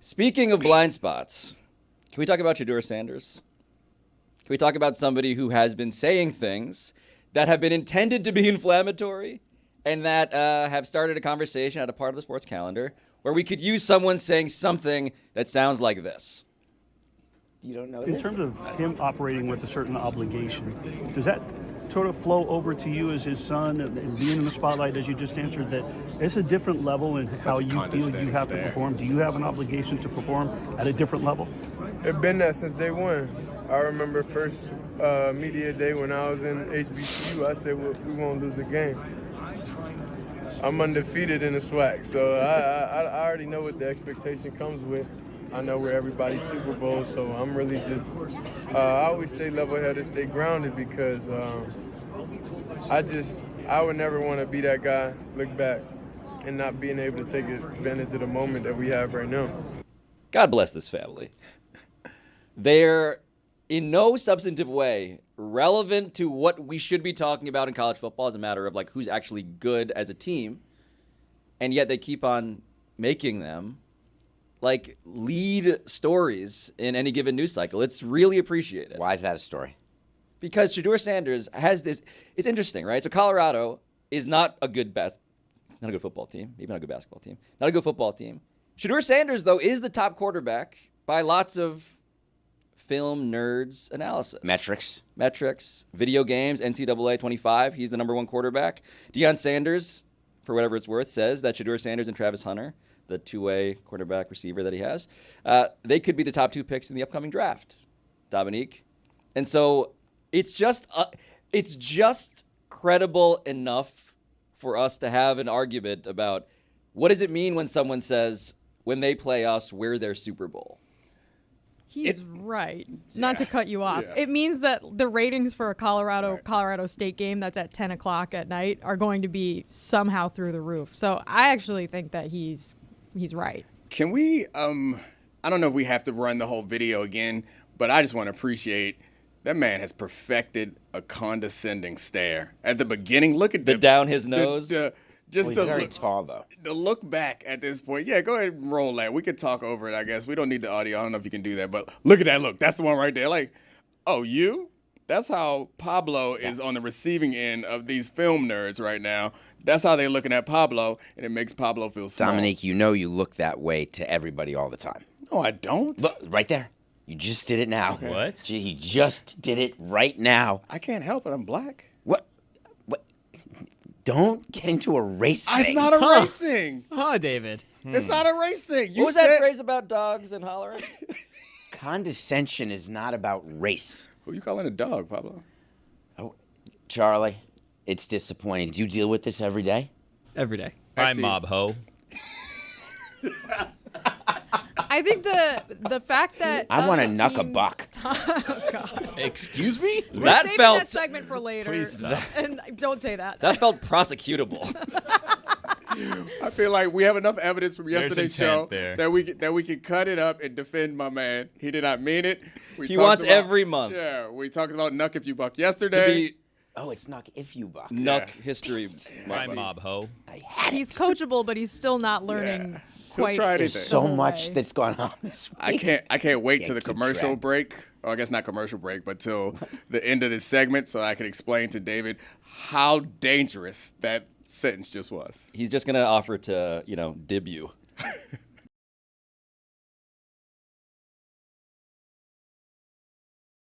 Speaking of blind spots, can we talk about Shedeur Sanders? Can we talk about somebody who has been saying things that have been intended to be inflammatory and that have started a conversation at a part of the sports calendar where we could use someone saying something that sounds like this? You don't know In this? terms of him operating with a certain obligation, does that sort of flow over to you as his son and being in the spotlight, as you just answered, that it's a different level in how you feel you have to perform? Do you have an obligation to perform at a different level? It's been that since day one. I remember first media day when I was in HBCU, I said, we won't lose a game. I'm undefeated in the SWAC, so I already know what the expectation comes with. I know we're everybody's Super Bowl, so I'm really just, I always stay level-headed, stay grounded, because I would never want to be that guy, look back, and not being able to take advantage of the moment that we have right now. God bless this family. They're in no substantive way relevant to what we should be talking about in college football as a matter of like who's actually good as a team, and yet they keep on making them like lead stories in any given news cycle. It's really appreciated. Why is that a story? Because Shedeur Sanders has this. It's interesting, right? So Colorado is not a good not a good football team, maybe not a good basketball team, not a good football team. Shedeur Sanders, though, is the top quarterback by lots of film nerds analysis. Metrics, video games, NCAA 25. He's the number one quarterback. Deion Sanders, for whatever it's worth, says that Shedeur Sanders and Travis Hunter, the two-way quarterback receiver that he has, they could be the top two picks in the upcoming draft. Domonique. And so it's just credible enough for us to have an argument about what does it mean when someone says, when they play us, we're their Super Bowl. He's right. Not to cut you off. Yeah. It means that the ratings for a Colorado State game that's at 10 o'clock at night are going to be somehow through the roof. So I actually think that he's right. Can we, I don't know if we have to run the whole video again, but I just want to appreciate that man has perfected a condescending stare. At the beginning, look at the down his nose. He's very tall, though. The look back at this point, yeah, go ahead and roll that. We could talk over it, I guess. We don't need the audio. I don't know if you can do that, but look at that look. That's the one right there. Like, oh, you? That's how Pablo is on the receiving end of these film nerds right now. That's how they're looking at Pablo, and it makes Pablo feel small. Domonique, you know you look that way to everybody all the time. No, I don't. Look, right there. You just did it now. Okay. What? He just did it right now. I can't help it. I'm black. What? Don't get into a race thing. It's not a race thing. David. It's not a race thing. What was that phrase about dogs and hollering? Condescension is not about race. Who you calling a dog, Pablo? Oh, Charlie, it's disappointing. Do you deal with this every day? Every day. Actually, Hi, mob ho. I think the fact that I want to knuck a buck. Oh, God. Excuse me? We're saving that segment for later. Please stop. And don't say that. That felt prosecutable. I feel like we have enough evidence from yesterday's show there. that we can cut it up and defend my man. He did not mean it. He wants every month. Yeah, we talked about Knuck If You Buck yesterday. Oh, it's Knuck If You Buck. Knuck history. Hi, mob ho. I had He's coachable, but he's still not learning quite try anything. There's the so whole much way. that's going on this week. I can't wait till the keep commercial track. break. Or I guess not commercial break, but till the end of this segment so I can explain to David how dangerous that sentence just was. He's just going to offer to, dib you.